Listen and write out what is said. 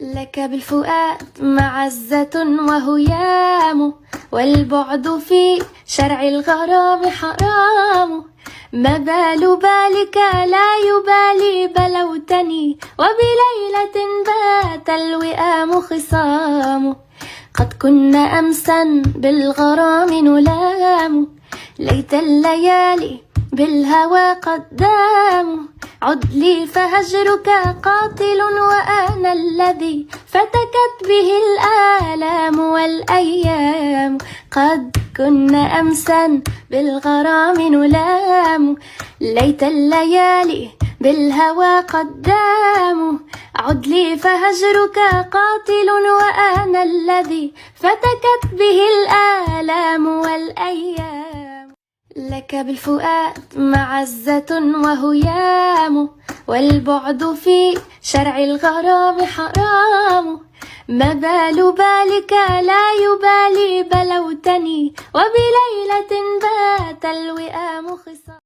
لك بالفؤاد معزة وهيام، والبعد في شرع الغرام حرام. ما بال بالك لا يبالي بلوتني، وبليلة بات الوئام خصام. قد كنا أمسا بالغرام نلام، ليت الليالي بالهوى قد دام. عد لي فهجرك قاتل، وأنا الذي فتكت به الآلام والأيام. قد كنا أمسا بالغرام نلام، ليت الليالي بالهوى قد دام. عد لي فهجرك قاتل، وأنا الذي فتكت به الآلام والأيام. لك بالفؤاد معزة وهيام، والبعد في شرع الغرام حرام. ما بال بالك لا يبالي بلوتني، وبليلة بات الوئام خصام.